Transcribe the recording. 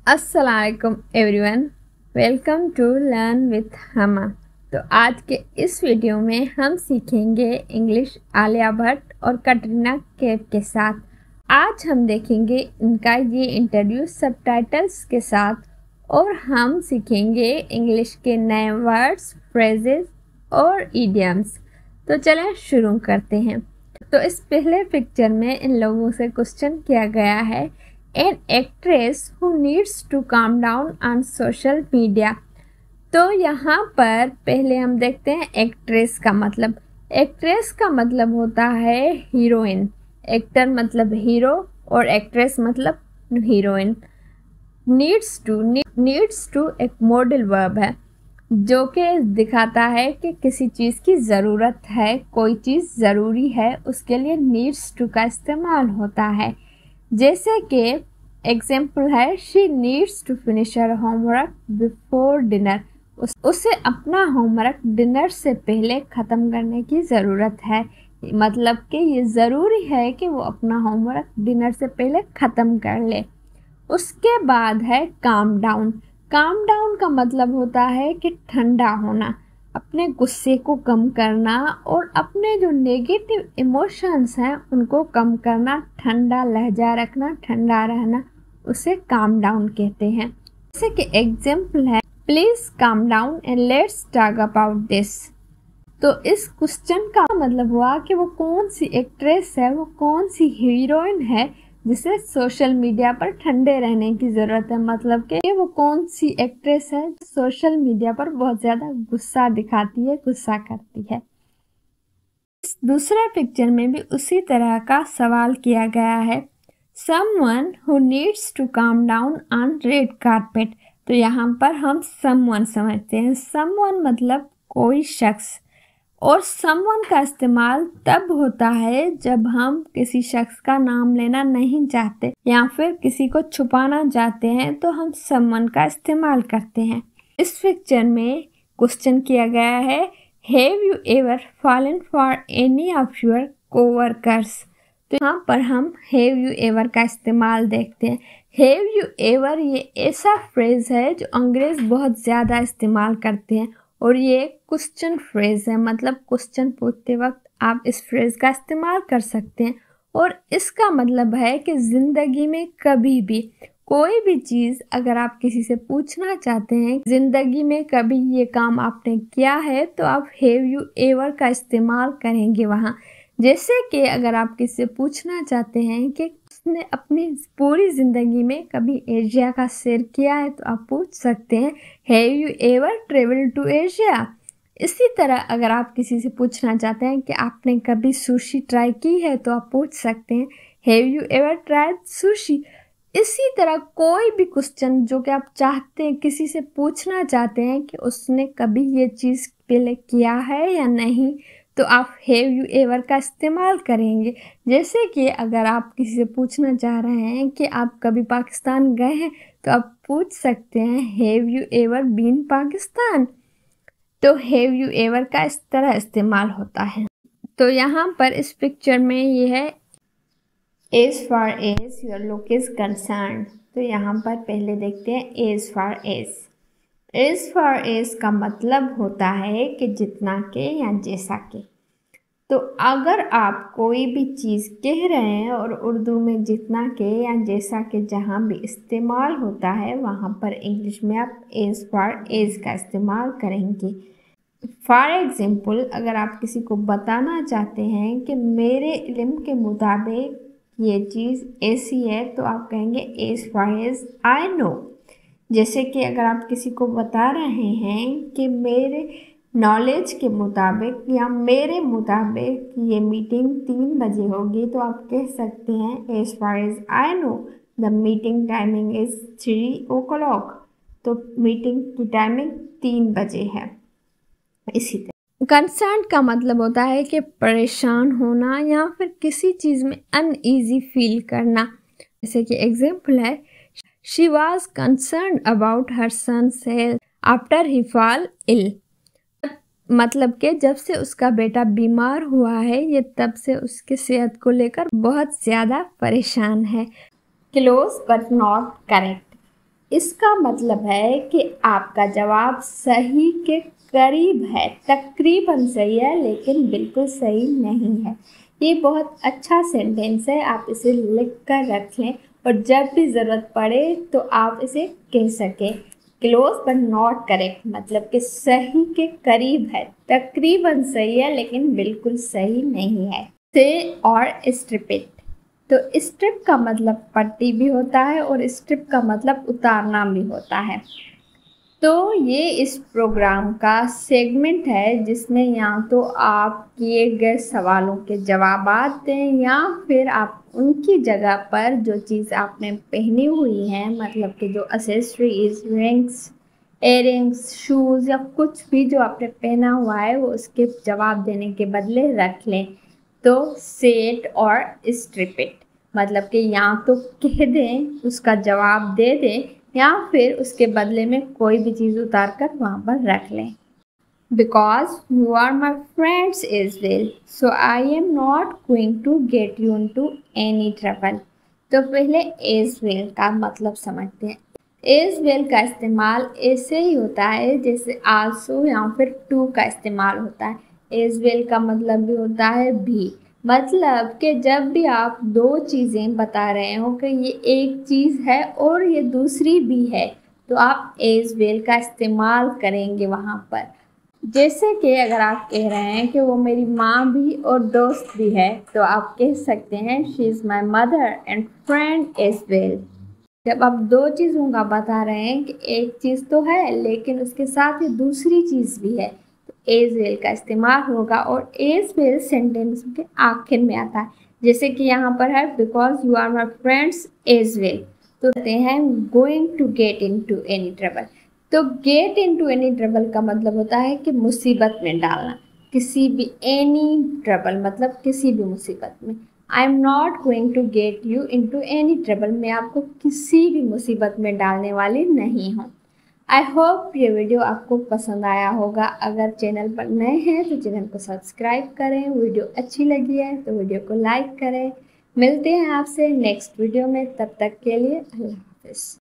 अस्सलामुअलैकुम everyone, welcome to learn with Huma. तो आज के इस वीडियो में हम सीखेंगे इंग्लिश आलिया भट्ट और कटरीना कैफ के साथ। आज हम देखेंगे इनका ये इंटरव्यू सबटाइटल्स के साथ और हम सीखेंगे इंग्लिश के नए वर्ड्स, फ्रेजेस और इडियम्स। तो चलें शुरू करते हैं। तो इस पहले पिक्चर में इन लोगों से क्वेश्चन किया गया है, an actress who needs to calm down on social media। तो यहाँ पर पहले हम देखते हैं एक्ट्रेस का मतलब। एक्ट्रेस का मतलब होता है हीरोइन। एक्टर मतलब हीरो और एक्ट्रेस मतलब हीरोइन। नीड्स टू एक मॉडल वर्ब है जो कि दिखाता है कि किसी चीज़ की ज़रूरत है, कोई चीज़ ज़रूरी है, उसके लिए नीड्स टू का इस्तेमाल होता है। जैसे कि एग्जाम्पल है, she needs to finish her homework before dinner. उसे अपना होमवर्क डिनर से पहले ख़त्म करने की ज़रूरत है। मतलब कि ये ज़रूरी है कि वो अपना होमवर्क डिनर से पहले ख़त्म कर ले। उसके बाद है काम डाउन। काम डाउन का मतलब होता है कि ठंडा होना, अपने गुस्से को कम करना और अपने जो नेगेटिव इमोशंस हैं उनको कम करना, ठंडा लहजा रखना, ठंडा रहना, उसे काम डाउन कहते हैं। जैसे कि एग्जाम्पल है, please calm down and let's talk about this. तो इस क्वेश्चन का मतलब हुआ कि वो कौन सी एक्ट्रेस है, वो कौन सी हीरोइन है जिसे सोशल मीडिया पर ठंडे रहने की ज़रूरत है। मतलब कि वो कौन सी एक्ट्रेस है जो सोशल मीडिया पर बहुत ज़्यादा गुस्सा दिखाती है, गुस्सा करती है। इस दूसरे पिक्चर में भी उसी तरह का सवाल किया गया है, someone who needs to calm down on red carpet. तो यहाँ पर हम समवन समझते हैं। समवन मतलब कोई शख्स, और समवन का इस्तेमाल तब होता है जब हम किसी शख्स का नाम लेना नहीं चाहते या फिर किसी को छुपाना चाहते हैं तो हम समवन का इस्तेमाल करते हैं। इस पिक्चर में क्वेश्चन किया गया है, have you ever fallen for any of your coworkers. तो यहाँ पर हम हैव यू एवर का इस्तेमाल देखते हैं। हैव यू एवर ये ऐसा फ्रेज है जो अंग्रेज बहुत ज़्यादा इस्तेमाल करते हैं और ये क्वेश्चन फ्रेज है। मतलब क्वेश्चन पूछते वक्त आप इस फ्रेज का इस्तेमाल कर सकते हैं और इसका मतलब है कि ज़िंदगी में कभी भी कोई भी चीज़ अगर आप किसी से पूछना चाहते हैं, ज़िंदगी में कभी ये काम आपने किया है, तो आप हैव यू एवर का इस्तेमाल करेंगे वहाँ। जैसे कि अगर आप किसी से पूछना चाहते हैं कि उसने अपनी पूरी ज़िंदगी में कभी एशिया का सैर किया है, तो आप पूछ सकते हैं, have you ever travel to Asia. इसी तरह अगर आप किसी से पूछना चाहते हैं कि आपने कभी सुशी ट्राई की है, तो आप पूछ सकते हैं, have you ever tried sushi. इसी तरह कोई भी क्वेश्चन जो कि आप चाहते हैं, किसी से पूछना चाहते हैं कि उसने कभी ये चीज़ पहले किया है या नहीं, तो आप हैव यू एवर का इस्तेमाल करेंगे। जैसे कि अगर आप किसी से पूछना चाह रहे हैं कि आप कभी पाकिस्तान गए हैं, तो आप पूछ सकते हैं, have you ever been Pakistan. तो हैव यू एवर का इस तरह इस्तेमाल होता है। तो यहाँ पर इस पिक्चर में ये है, as far as your look is concern. तो यहाँ पर पहले देखते हैं as far as. As far as का मतलब होता है कि जितना के या जैसा के। तो अगर आप कोई भी चीज़ कह रहे हैं और उर्दू में जितना के या जैसा के जहाँ भी इस्तेमाल होता है, वहाँ पर इंग्लिश में आप एज फार एज का इस्तेमाल करेंगे। फॉर एग्ज़ाम्पल, अगर आप किसी को बताना चाहते हैं कि मेरे इल्म के मुताबिक ये चीज़ ऐसी है, तो आप कहेंगे as far as I know. जैसे कि अगर आप किसी को बता रहे हैं कि मेरे नॉलेज के मुताबिक या मेरे मुताबिक ये मीटिंग 3 बजे होगी, तो आप कह सकते हैं as far as I know the meeting timing is 3 o'clock। तो मीटिंग की टाइमिंग 3 बजे है। इसी तरह कंसर्न का मतलब होता है कि परेशान होना या फिर किसी चीज़ में अनईजी फील करना। जैसे कि एग्जाम्पल है, she was concern about her son's health after he fall ill. मतलब कि जब से उसका बेटा बीमार हुआ है, ये तब से उसके सेहत को लेकर बहुत ज़्यादा परेशान है। Close but not correct. इसका मतलब है कि आपका जवाब सही के करीब है, तकरीबन सही है लेकिन बिल्कुल सही नहीं है। ये बहुत अच्छा सेंटेंस है, आप इसे लिख कर रख लें और जब भी ज़रूरत पड़े तो आप इसे कह सकें। क्लोज बट नॉट करेक्ट मतलब कि सही के करीब है, तकरीबन सही है लेकिन बिल्कुल सही नहीं है। से और स्ट्रिप इट। तो स्ट्रिप का मतलब पट्टी भी होता है और स्ट्रिप का मतलब उतारना भी होता है। तो ये इस प्रोग्राम का सेगमेंट है जिसमें या तो आप किए गए सवालों के जवाब दें या फिर आप उनकी जगह पर जो चीज़ आपने पहनी हुई है, मतलब कि जो एसेसरीज, रिंग्स, इयररिंग्स, शूज़ या कुछ भी जो आपने पहना हुआ है वो उसके जवाब देने के बदले रख लें। तो सेट और स्ट्रिप इट मतलब कि या तो कह दें, उसका जवाब दे दें या फिर उसके बदले में कोई भी चीज़ उतार कर वहाँ पर रख लें। Because you are my friends as well, so I am not going to get you into any trouble। तो पहले as well का मतलब समझते हैं। as well का इस्तेमाल ऐसे ही होता है जैसे also या फिर to का इस्तेमाल होता है। as well का मतलब भी होता है भी, मतलब कि जब भी आप दो चीज़ें बता रहे हो कि ये एक चीज़ है और ये दूसरी भी है तो आप as well का इस्तेमाल करेंगे वहाँ पर। जैसे कि अगर आप कह रहे हैं कि वो मेरी माँ भी और दोस्त भी है तो आप कह सकते हैं she is my mother and friend as well. जब आप दो चीज़ों का बता रहे हैं कि एक चीज़ तो है लेकिन उसके साथ ही दूसरी चीज़ भी है तो एज वेल का इस्तेमाल होगा और एज वेल सेंटेंस के आखिर में आता है। जैसे कि यहाँ पर है because you are my friends as well, तो कहते हैं going to get into any trouble. तो get into any trouble का मतलब होता है कि मुसीबत में डालना, किसी भी, एनी ट्रबल मतलब किसी भी मुसीबत में। I am not going to get you into any trouble, मैं आपको किसी भी मुसीबत में डालने वाली नहीं हूँ। आई होप ये वीडियो आपको पसंद आया होगा। अगर चैनल पर नए हैं तो चैनल को सब्सक्राइब करें, वीडियो अच्छी लगी है तो वीडियो को लाइक करें। मिलते हैं आपसे नेक्स्ट वीडियो में, तब तक के लिए अल्लाह हाफिज़।